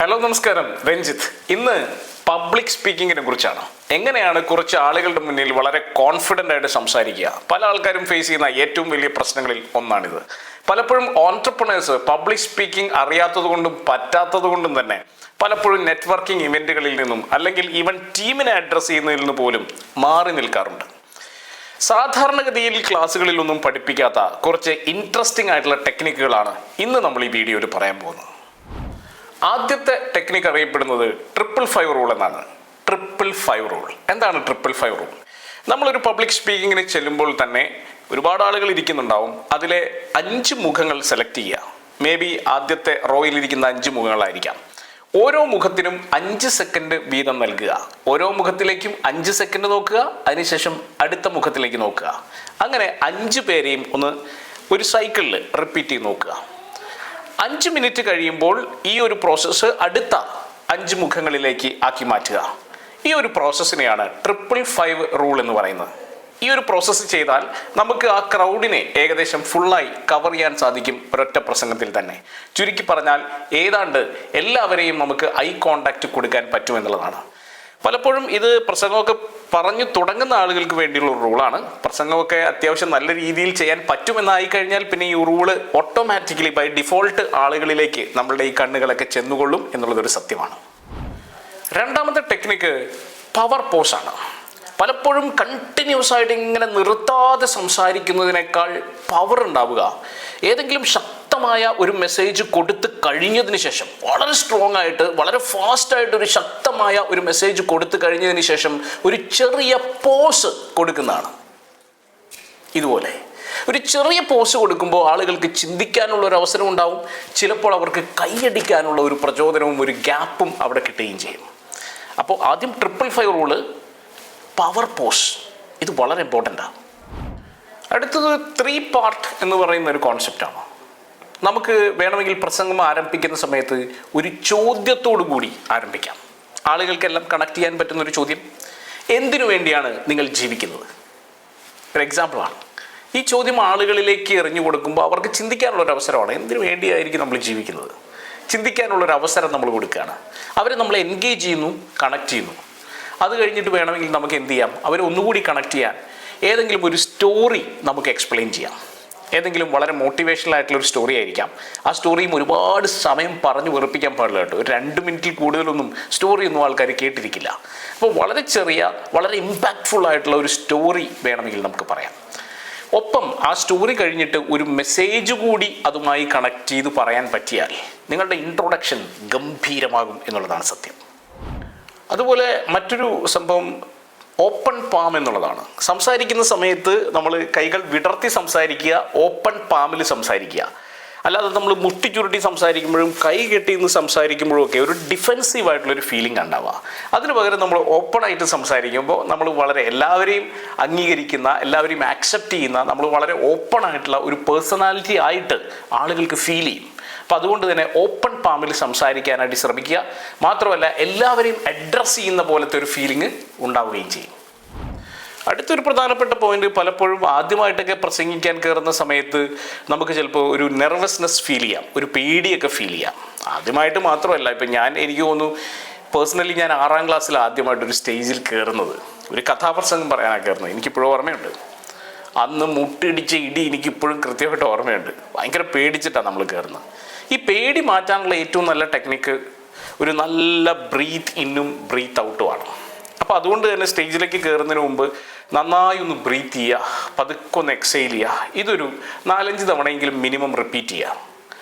Hello നമസ്കാരം, രഞ്ജിത്ത്. ഇന്ന് public സ്പീക്കിങ്ങിനെ കുറിച്ചാണ്. എങ്ങനെയാണ് കുറച്ച് ആളുകളുടെ മുന്നിൽ വളരെ കോൺഫിഡൻ്റ് ആയിട്ട് സംസാരിക്കുക. പല ആൾക്കാരും ഫേസ് ചെയ്യുന്ന ഏറ്റവും വലിയ പ്രശ്നങ്ങളിൽ ഒന്നാണിത്. പലപ്പോഴും ഓൺട്രപ്രണേഴ്സ് പബ്ലിക് സ്പീക്കിംഗ് അറിയാത്തത് കൊണ്ടും പറ്റാത്തത് കൊണ്ടും തന്നെ പലപ്പോഴും നെറ്റ്വർക്കിംഗ് ഇവൻറ്റുകളിൽ നിന്നും അല്ലെങ്കിൽ ഈവൻ ടീമിനെ അഡ്രസ്സ് ചെയ്യുന്നതിൽ നിന്ന് പോലും മാറി നിൽക്കാറുണ്ട്. സാധാരണഗതിയിൽ ക്ലാസ്സുകളിലൊന്നും പഠിപ്പിക്കാത്ത കുറച്ച് ഇൻട്രസ്റ്റിംഗ് ആയിട്ടുള്ള ടെക്നിക്കുകളാണ് ഇന്ന് നമ്മൾ ഈ വീഡിയോയിൽ പറയാൻ പോകുന്നത്. ആദ്യത്തെ ടെക്നിക്ക് അറിയപ്പെടുന്നത് 555 റൂൾ എന്നാണ്. 555 റൂൾ എന്താണ്? 555 റൂൾ, നമ്മളൊരു പബ്ലിക് സ്പീക്കിങ്ങിന് ചെല്ലുമ്പോൾ തന്നെ ഒരുപാട് ആളുകൾ ഇരിക്കുന്നുണ്ടാവും. അതിലെ 5 മുഖങ്ങൾ സെലക്ട് ചെയ്യുക. മേ ബി ആദ്യത്തെ റോയിലിരിക്കുന്ന 5 മുഖങ്ങളായിരിക്കാം. ഓരോ മുഖത്തിനും 5 സെക്കൻഡ് വീതം നൽകുക. ഓരോ മുഖത്തിലേക്കും 5 സെക്കൻഡ് നോക്കുക, അതിനുശേഷം അടുത്ത മുഖത്തിലേക്ക് നോക്കുക. അങ്ങനെ 5 പേരെയും ഒന്ന് ഒരു സൈക്കിളിൽ റിപ്പീറ്റ് ചെയ്ത് നോക്കുക. 5 മിനിറ്റ് കഴിയുമ്പോൾ ഈ ഒരു പ്രോസസ്സ് അടുത്ത 5 മുഖങ്ങളിലേക്ക് ആക്കി മാറ്റുക. ഈ ഒരു പ്രോസസ്സിനെയാണ് 555 റൂൾ എന്ന് പറയുന്നത്. ഈ ഒരു പ്രോസസ്സ് ചെയ്താൽ നമുക്ക് ആ ക്രൗഡിനെ ഏകദേശം ഫുള്ളായി കവർ ചെയ്യാൻ സാധിക്കും ഒരൊറ്റ പ്രസംഗത്തിൽ തന്നെ. ചുരുക്കി പറഞ്ഞാൽ ഏതാണ്ട് എല്ലാവരെയും നമുക്ക് ഐ കോണ്ടാക്റ്റ് കൊടുക്കാൻ പറ്റുമെന്നുള്ളതാണ്. പലപ്പോഴും ഇത് പ്രസംഗമൊക്കെ പറഞ്ഞു തുടങ്ങുന്ന ആളുകൾക്ക് വേണ്ടിയുള്ള ഒരു റൂളാണ്. പ്രസംഗമൊക്കെ അത്യാവശ്യം നല്ല രീതിയിൽ ചെയ്യാൻ പറ്റുമെന്നായി കഴിഞ്ഞാൽ പിന്നെ ഈ റൂള് ഓട്ടോമാറ്റിക്കലി ബൈ ഡിഫോൾട്ട് ആളുകളിലേക്ക് നമ്മളുടെ ഈ കണ്ണുകളൊക്കെ ചെന്നുകൊള്ളും എന്നുള്ളതൊരു സത്യമാണ്. രണ്ടാമത്തെ ടെക്നിക്ക് പവർ പോസ് ആണ്. പലപ്പോഴും കണ്ടിന്യൂസ് ആയിട്ട് ഇങ്ങനെ നിർത്താതെ സംസാരിക്കുന്നതിനേക്കാൾ പവർ ഉണ്ടാവുക ഏതെങ്കിലും ശക്തമായ ഒരു മെസ്സേജ് കൊടുത്ത് കഴിഞ്ഞതിന് ശേഷം വളരെ സ്ട്രോങ് ആയിട്ട് വളരെ ഫാസ്റ്റായിട്ട് ഒരു ശക്തമായ ഒരു മെസ്സേജ് കൊടുത്തു കഴിഞ്ഞതിന് ശേഷം ഒരു ചെറിയ പോസ് കൊടുക്കുന്നതാണ്. ഇതുപോലെ ഒരു ചെറിയ പോസ് കൊടുക്കുമ്പോൾ ആളുകൾക്ക് ചിന്തിക്കാനുള്ള ഒരു അവസരം ഉണ്ടാവും. ചിലപ്പോൾ അവർക്ക് കൈയടിക്കാനുള്ള ഒരു പ്രചോദനവും ഒരു ഗ്യാപ്പും അവിടെ കിട്ടുകയും ചെയ്യും. അപ്പോൾ ആദ്യം 555 റൂള് പവർ പോസ്, ഇത് വളരെ ഇമ്പോർട്ടൻ്റാണ്. അടുത്തത് 3 പാർട്ട് എന്ന് പറയുന്ന ഒരു കോൺസെപ്റ്റാണ്. നമുക്ക് വേണമെങ്കിൽ പ്രസംഗം ആരംഭിക്കുന്ന സമയത്ത് ഒരു ചോദ്യത്തോടു കൂടി ആരംഭിക്കാം. ആളുകൾക്കെല്ലാം കണക്ട് ചെയ്യാൻ പറ്റുന്ന ഒരു ചോദ്യം: എന്തിനു വേണ്ടിയാണ് നിങ്ങൾ ജീവിക്കുന്നത്? ഒരു എക്സാമ്പിളാണ്. ഈ ചോദ്യം ആളുകളിലേക്ക് എറിഞ്ഞു കൊടുക്കുമ്പോൾ അവർക്ക് ചിന്തിക്കാനുള്ളൊരു അവസരമാണ്. എന്തിനു വേണ്ടിയായിരിക്കും നമ്മൾ ജീവിക്കുന്നത്? ചിന്തിക്കാനുള്ളൊരു അവസരം നമ്മൾ കൊടുക്കുകയാണ്. അവരെ നമ്മൾ എൻഗേജ് ചെയ്യുന്നു, കണക്ട് ചെയ്യുന്നു. അത് കഴിഞ്ഞിട്ട് വേണമെങ്കിൽ നമുക്ക് എന്ത് ചെയ്യാം, അവരെ ഒന്നുകൂടി കണക്ട് ചെയ്യാൻ ഏതെങ്കിലും ഒരു സ്റ്റോറി നമുക്ക് എക്സ്പ്ലെയിൻ ചെയ്യാം. ഏതെങ്കിലും വളരെ മോട്ടിവേഷണൽ ആയിട്ടുള്ള ഒരു സ്റ്റോറി ആയിരിക്കാം. ആ സ്റ്റോറിയും ഒരുപാട് സമയം പറഞ്ഞു വെറുപ്പിക്കാൻ പാടില്ല കേട്ടോ. ഒരു 2 മിനിറ്റിൽ കൂടുതലൊന്നും സ്റ്റോറിയൊന്നും ആൾക്കാർ കേട്ടിരിക്കില്ല. അപ്പോൾ വളരെ ചെറിയ വളരെ ഇമ്പാക്റ്റ്ഫുൾ ആയിട്ടുള്ള ഒരു സ്റ്റോറി വേണമെങ്കിൽ നമുക്ക് പറയാം. ഒപ്പം ആ സ്റ്റോറി കഴിഞ്ഞിട്ട് ഒരു മെസ്സേജ് കൂടി അതുമായി കണക്ട് ചെയ്ത് പറയാൻ പറ്റിയാൽ നിങ്ങളുടെ ഇൻട്രൊഡക്ഷൻ ഗംഭീരമാകും എന്നുള്ളതാണ് സത്യം. അതുപോലെ മറ്റൊരു സംഭവം ഓപ്പൺ പാം എന്നുള്ളതാണ്. സംസാരിക്കുന്ന സമയത്ത് നമ്മൾ കൈകൾ വിടർത്തി സംസാരിക്കുക, ഓപ്പൺ പാമിൽ സംസാരിക്കുക. അല്ലാതെ നമ്മൾ മുട്ടി ചുരുട്ടി സംസാരിക്കുമ്പോഴും കൈ കെട്ടിന്ന് സംസാരിക്കുമ്പോഴും ഒക്കെ ഒരു ഡിഫെൻസീവ് ആയിട്ടുള്ളൊരു ഫീലിംഗ് ഉണ്ടാവുക. അതിന് പകരം നമ്മൾ ഓപ്പണായിട്ട് സംസാരിക്കുമ്പോൾ നമ്മൾ വളരെ എല്ലാവരെയും അംഗീകരിക്കുന്ന, എല്ലാവരെയും ആക്സെപ്റ്റ് ചെയ്യുന്ന, നമ്മൾ വളരെ ഓപ്പൺ ആയിട്ടുള്ള ഒരു പേഴ്സണാലിറ്റി ആയിട്ട് ആളുകൾക്ക് ഫീൽ ചെയ്യും. അപ്പം അതുകൊണ്ട് തന്നെ ഓപ്പൺ പാമിൽ സംസാരിക്കാനായിട്ട് ശ്രമിക്കുക. മാത്രമല്ല എല്ലാവരെയും അഡ്രസ്സ് ചെയ്യുന്ന പോലത്തെ ഒരു ഫീലിംഗ് ഉണ്ടാവുകയും ചെയ്യും. അടുത്തൊരു പ്രധാനപ്പെട്ട പോയിന്റ്, പലപ്പോഴും ആദ്യമായിട്ടൊക്കെ പ്രസംഗിക്കാൻ കയറുന്ന സമയത്ത് നമുക്ക് ചിലപ്പോൾ ഒരു നെർവസ്നെസ് ഫീൽ ചെയ്യാം, ഒരു പേടിയൊക്കെ ഫീൽ ചെയ്യാം. ആദ്യമായിട്ട് മാത്രമല്ല, ഇപ്പം എനിക്ക് തോന്നുന്നു പേഴ്സണലി ഞാൻ 6ാം ക്ലാസ്സിൽ ആദ്യമായിട്ടൊരു സ്റ്റേജിൽ കയറുന്നത്, ഒരു കഥാപ്രസംഗം പറയാനാണ് കയറുന്നത്. എനിക്കിപ്പോഴും ഓർമ്മയുണ്ട്. അന്ന് മുട്ടിടിച്ച ഇടി എനിക്കിപ്പോഴും കൃത്യമായിട്ട് ഓർമ്മയുണ്ട്. ഭയങ്കര പേടിച്ചിട്ടാണ് നമ്മൾ കയറുന്നത്. ഈ പേടി മാറ്റാനുള്ള ഏറ്റവും നല്ല ടെക്നിക്ക് ഒരു നല്ല ബ്രീത്ത് ഇന്നും ബ്രീത്ത് ഔട്ടുമാണ്. അപ്പോൾ അതുകൊണ്ട് തന്നെ സ്റ്റേജിലേക്ക് കയറുന്നതിന് മുമ്പ് നന്നായി ഒന്ന് ബ്രീത്ത് ചെയ്യുക, പതുക്കെ ഒന്ന് എക്സെയിൽ ചെയ്യുക. ഇതൊരു 4-5 തവണയെങ്കിലും മിനിമം റിപ്പീറ്റ് ചെയ്യുക.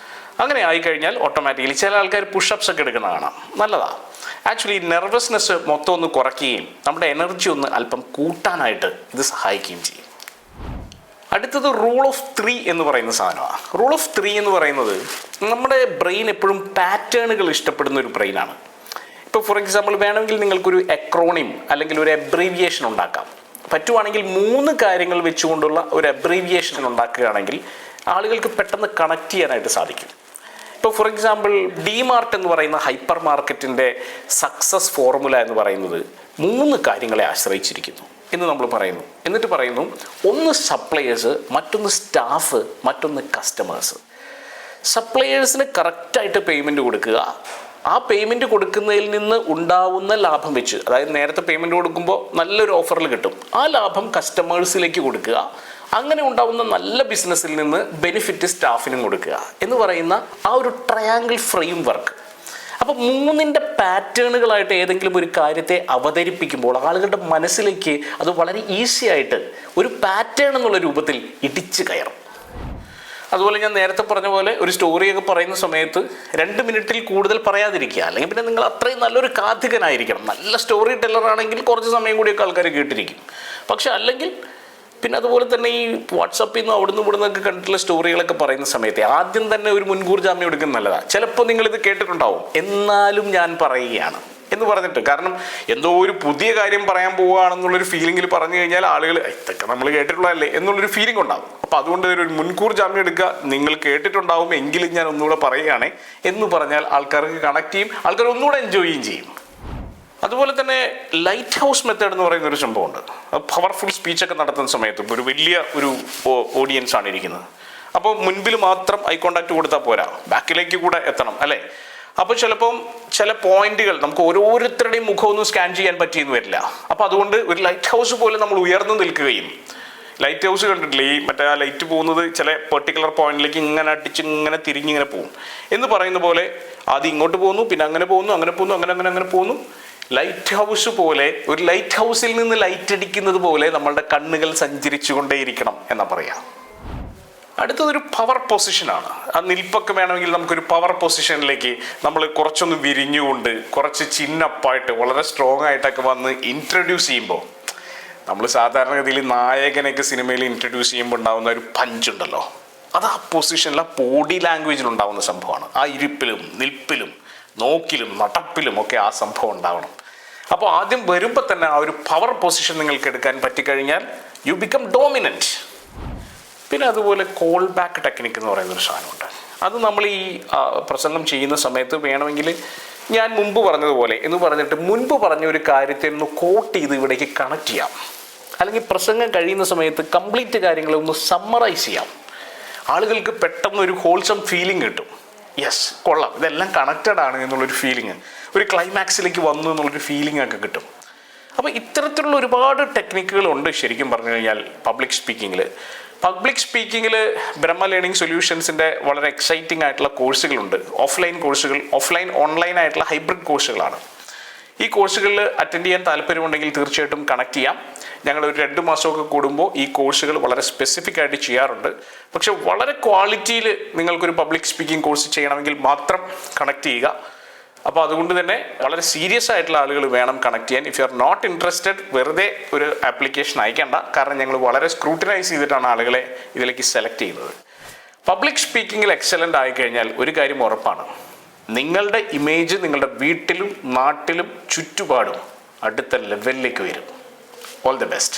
അങ്ങനെ ആയിക്കഴിഞ്ഞാൽ ഓട്ടോമാറ്റിക്കലി ചില ആൾക്കാർ പുഷപ്സ് ഒക്കെ എടുക്കുന്ന കാണാം. നല്ലതാണ്. ആക്ച്വലി നെർവസ്നെസ് മൊത്തം ഒന്ന് കുറയ്ക്കുകയും നമ്മുടെ എനർജി ഒന്ന് അല്പം കൂട്ടാനായിട്ട് ഇത് സഹായിക്കുകയും ചെയ്യും. അടുത്തത് റൂൾ ഓഫ് 3 എന്ന് പറയുന്ന സാധനമാണ്. റൂൾ ഓഫ് 3 എന്ന് പറയുന്നത് നമ്മുടെ ബ്രെയിൻ എപ്പോഴും പാറ്റേണുകൾ ഇഷ്ടപ്പെടുന്ന ഒരു ബ്രെയിനാണ്. ഇപ്പോൾ ഫോർ എക്സാമ്പിൾ വേണമെങ്കിൽ നിങ്ങൾക്കൊരു എക്രോണിം അല്ലെങ്കിൽ ഒരു അബ്രീവിയേഷൻ ഉണ്ടാക്കാം. പറ്റുവാണെങ്കിൽ 3 കാര്യങ്ങൾ വെച്ചുകൊണ്ടുള്ള ഒരു അബ്രീവിയേഷൻ ഉണ്ടാക്കുകയാണെങ്കിൽ ആളുകൾക്ക് പെട്ടെന്ന് കണക്ട് ചെയ്യാനായിട്ട് സാധിക്കും. ഇപ്പോൾ ഫോർ എക്സാമ്പിൾ DMART എന്ന് പറയുന്ന ഹൈപ്പർ മാർക്കറ്റിൻ്റെ സക്സസ് ഫോർമുല എന്ന് പറയുന്നത് 3 കാര്യങ്ങളെ ആശ്രയിച്ചിരിക്കുന്നു എന്ന് നമ്മൾ പറയുന്നു. എന്നിട്ട് പറയുന്നു, ഒന്ന് സപ്ലയേഴ്സ്, മറ്റൊന്ന് സ്റ്റാഫ്, മറ്റൊന്ന് കസ്റ്റമേഴ്സ്. സപ്ലയേഴ്സിന് കറക്റ്റായിട്ട് പേയ്മെൻറ്റ് കൊടുക്കുക, ആ പേയ്മെൻറ്റ് കൊടുക്കുന്നതിൽ നിന്ന് ഉണ്ടാവുന്ന ലാഭം വെച്ച്, അതായത് നേരത്തെ പേയ്മെൻറ്റ് കൊടുക്കുമ്പോൾ നല്ലൊരു ഓഫറിൽ കിട്ടും, ആ ലാഭം കസ്റ്റമേഴ്സിലേക്ക് കൊടുക്കുക, അങ്ങനെ ഉണ്ടാവുന്ന നല്ല ബിസിനസ്സിൽ നിന്ന് ബെനിഫിറ്റ് സ്റ്റാഫിനും കൊടുക്കുക എന്ന് പറയുന്ന ആ ഒരു ട്രയാങ്കിൾ ഫ്രെയിം വർക്ക്. അപ്പോൾ മൂന്നിൻ്റെ പാറ്റേണുകളായിട്ട് ഏതെങ്കിലും ഒരു കാര്യത്തെ അവതരിപ്പിക്കുമ്പോൾ ആളുകളുടെ മനസ്സിലേക്ക് അത് വളരെ ഈസി ആയിട്ട് ഒരു പാറ്റേൺ എന്നുള്ള രൂപത്തിൽ ഇടിച്ചു കയറും. അതുപോലെ ഞാൻ നേരത്തെ പറഞ്ഞ പോലെ ഒരു സ്റ്റോറിയൊക്കെ പറയുന്ന സമയത്ത് 2 മിനിറ്റിൽ കൂടുതൽ പറയാതിരിക്കുക, അല്ലെങ്കിൽ പിന്നെ നിങ്ങൾ അത്രയും നല്ലൊരു കാഥികനായിരിക്കണം. നല്ല സ്റ്റോറി ടെല്ലറാണെങ്കിൽ കുറച്ച് സമയം കൂടിയൊക്കെ ആൾക്കാർ കേട്ടിരിക്കും. പക്ഷെ അല്ലെങ്കിൽ പിന്നെ അതുപോലെ തന്നെ ഈ വാട്സപ്പിൽ നിന്ന് അവിടുന്ന് ഇവിടുന്നൊക്കെ കണ്ടിട്ടുള്ള സ്റ്റോറികളൊക്കെ പറയുന്ന സമയത്ത് ആദ്യം തന്നെ ഒരു മുൻകൂർ ജാമ്യം എടുക്കുന്നത് നല്ലതാണ്. ചിലപ്പോൾ നിങ്ങളിത് കേട്ടിട്ടുണ്ടാവും, എന്നാലും ഞാൻ പറയുകയാണ് എന്ന് പറഞ്ഞിട്ട്. കാരണം എന്തോ ഒരു പുതിയ കാര്യം പറയാൻ പോവുകയാണെന്നുള്ളൊരു ഫീലിങ്ങിൽ പറഞ്ഞു കഴിഞ്ഞാൽ ആളുകൾ ഇതൊക്കെ നമ്മൾ കേട്ടിട്ടുള്ളതല്ലേ എന്നുള്ളൊരു ഫീലിംഗ് ഉണ്ടാവും. അപ്പോൾ അതുകൊണ്ട് ഒരു മുൻകൂർ ജാമ്യം എടുക്കുക, നിങ്ങൾ കേട്ടിട്ടുണ്ടാവും എങ്കിലും ഞാൻ ഒന്നുകൂടെ പറയുകയാണേ എന്ന് പറഞ്ഞാൽ ആൾക്കാർക്ക് കണക്ട് ചെയ്യും, ആൾക്കാർ ഒന്നുകൂടെ എൻജോയ് ചെയ്യും. അതുപോലെ തന്നെ ലൈറ്റ് ഹൗസ് മെത്തേഡ് എന്ന് പറയുന്ന ഒരു സംഭവമുണ്ട്. പവർഫുൾ സ്പീച്ചൊക്കെ നടത്തുന്ന സമയത്ത് ഇപ്പോൾ ഒരു വലിയ ഒരു ഓഡിയൻസ് ആണ് ഇരിക്കുന്നത്. അപ്പോൾ മുൻപിൽ മാത്രം ഐ കോണ്ടാക്ട് കൊടുത്താൽ പോരാ, ബാക്കിലേക്ക് കൂടെ എത്തണം അല്ലേ? അപ്പോൾ ചിലപ്പം ചില പോയിന്റുകൾ നമുക്ക് ഓരോരുത്തരുടെയും മുഖമൊന്നും സ്കാൻ ചെയ്യാൻ പറ്റിയെന്ന് വരില്ല. അപ്പോൾ അതുകൊണ്ട് ഒരു ലൈറ്റ് ഹൗസ് പോലെ നമ്മൾ ഉയർന്നു നിൽക്കുകയും, ലൈറ്റ് ഹൗസ് കണ്ടിട്ടില്ലേ, ഈ മറ്റേ ആ ലൈറ്റ് പോകുന്നത് ചില പെർട്ടിക്കുലർ പോയിന്റിലേക്ക് ഇങ്ങനെ അടിച്ച് ഇങ്ങനെ തിരിഞ്ഞിങ്ങനെ പോകും എന്ന് പറയുന്ന പോലെ ആദ്യം ഇങ്ങോട്ട് പോകുന്നു, പിന്നെ അങ്ങനെ പോകുന്നു, അങ്ങനെ പോകുന്നു, അങ്ങനെ പോകുന്നു. ലൈറ്റ് ഹൗസ് പോലെ, ഒരു ലൈറ്റ് ഹൗസിൽ നിന്ന് ലൈറ്റ് അടിക്കുന്നത് പോലെ നമ്മളുടെ കണ്ണുകൾ സഞ്ചരിച്ചു കൊണ്ടേയിരിക്കണം എന്നാ പറയാം. അടുത്തതൊരു പവർ പൊസിഷനാണ്. ആ നിൽപ്പൊക്കെ വേണമെങ്കിൽ നമുക്കൊരു പവർ പൊസിഷനിലേക്ക് നമ്മൾ കുറച്ചൊന്ന് വിരിഞ്ഞുകൊണ്ട് കുറച്ച് ചിന്നപ്പായിട്ട് വളരെ സ്ട്രോങ് ആയിട്ടൊക്കെ വന്ന് ഇൻട്രൊഡ്യൂസ് ചെയ്യുമ്പോൾ, നമ്മൾ സാധാരണഗതിയിൽ നായകനൊക്കെ സിനിമയിൽ ഇൻട്രൊഡ്യൂസ് ചെയ്യുമ്പോൾ ഉണ്ടാകുന്ന ഒരു പഞ്ചുണ്ടല്ലോ, അത് ആ പൊസിഷനിൽ ആ ബോഡി ലാംഗ്വേജിൽ ഉണ്ടാകുന്ന സംഭവമാണ്. ആ ഇരിപ്പിലും നിൽപ്പിലും നോക്കിലും നടപ്പിലും ഒക്കെ ആ സംഭവം ഉണ്ടാവണം. അപ്പോൾ ആദ്യം വരുമ്പോൾ തന്നെ ആ ഒരു പവർ പൊസിഷൻ നിങ്ങൾക്ക് എടുക്കാൻ പറ്റിക്കഴിഞ്ഞാൽ യു ബിക്കം ഡോമിനൻറ്റ്. പിന്നെ അതുപോലെ കോൾ ബാക്ക് ടെക്നിക്ക് എന്ന് പറയുന്നൊരു സാധനമുണ്ട്. അത് നമ്മൾ ഈ പ്രസംഗം ചെയ്യുന്ന സമയത്ത് വേണമെങ്കിൽ ഞാൻ മുമ്പ് പറഞ്ഞതുപോലെ എന്ന് പറഞ്ഞിട്ട് മുൻപ് പറഞ്ഞ ഒരു കാര്യത്തെ ഒന്ന് കോട്ട് ചെയ്ത് ഇവിടേക്ക് കണക്ട് ചെയ്യാം, അല്ലെങ്കിൽ പ്രസംഗം കഴിയുന്ന സമയത്ത് കംപ്ലീറ്റ് കാര്യങ്ങളെ ഒന്ന് സമ്മറൈസ് ചെയ്യാം. ആളുകൾക്ക് പെട്ടെന്ന് ഒരു ഹോൾസം ഫീലിംഗ് കിട്ടും. യെസ്, കൊള്ളാം, ഇതെല്ലാം കണക്റ്റഡ് ആണ് എന്നുള്ളൊരു ഫീലിംഗ്, ഒരു ക്ലൈമാക്സിലേക്ക് വന്നു എന്നുള്ളൊരു ഫീലിംഗ് ഒക്കെ കിട്ടും. അപ്പോൾ ഇത്തരത്തിലുള്ള ഒരുപാട് ടെക്നിക്കുകളുണ്ട് ശരിക്കും പറഞ്ഞു കഴിഞ്ഞാൽ പബ്ലിക് സ്പീക്കിങ്ങിൽ. പബ്ലിക് സ്പീക്കിങ്ങിൽ ബ്രഹ്മ ലേണിംഗ് സൊല്യൂഷൻസിൻ്റെ വളരെ എക്സൈറ്റിംഗ് ആയിട്ടുള്ള കോഴ്സുകളുണ്ട്. ഓഫ്ലൈൻ കോഴ്സുകൾ, ഓൺലൈൻ ആയിട്ടുള്ള ഹൈബ്രിഡ് കോഴ്സുകളാണ്. ഈ കോഴ്സുകളിൽ അറ്റൻഡ് ചെയ്യാൻ താല്പര്യമുണ്ടെങ്കിൽ തീർച്ചയായിട്ടും കണക്ട് ചെയ്യാം. ഞങ്ങൾ ഒരു 2 മാസമൊക്കെ കൂടുമ്പോൾ ഈ കോഴ്സുകൾ വളരെ സ്പെസിഫിക് ആയിട്ട് ചെയ്യാറുണ്ട്. പക്ഷെ വളരെ ക്വാളിറ്റിയിൽ നിങ്ങൾക്കൊരു പബ്ലിക് സ്പീക്കിംഗ് കോഴ്സ് ചെയ്യണമെങ്കിൽ മാത്രം കണക്ട് ചെയ്യുക. അപ്പോൾ അതുകൊണ്ട് തന്നെ വളരെ സീരിയസ് ആയിട്ടുള്ള ആളുകൾ വേണം കണക്ട് ചെയ്യാൻ. If you are not interested, വെറുതെ ഒരു ആപ്ലിക്കേഷൻ അയക്കേണ്ട. കാരണം ഞങ്ങൾ വളരെ സ്ക്രൂട്ടിനൈസ് ചെയ്തിട്ടാണ് ആളുകളെ ഇതിലേക്ക് സെലക്ട് ചെയ്യുന്നത്. പബ്ലിക് സ്പീക്കിങ്ങിൽ എക്സലൻ്റ് ആയിക്കഴിഞ്ഞാൽ ഒരു കാര്യം ഉറപ്പാണ്, നിങ്ങളുടെ ഇമേജ് നിങ്ങളുടെ വീട്ടിലും നാട്ടിലും ചുറ്റുപാടും അടുത്ത ലെവലിലേക്ക് വരും. All the best.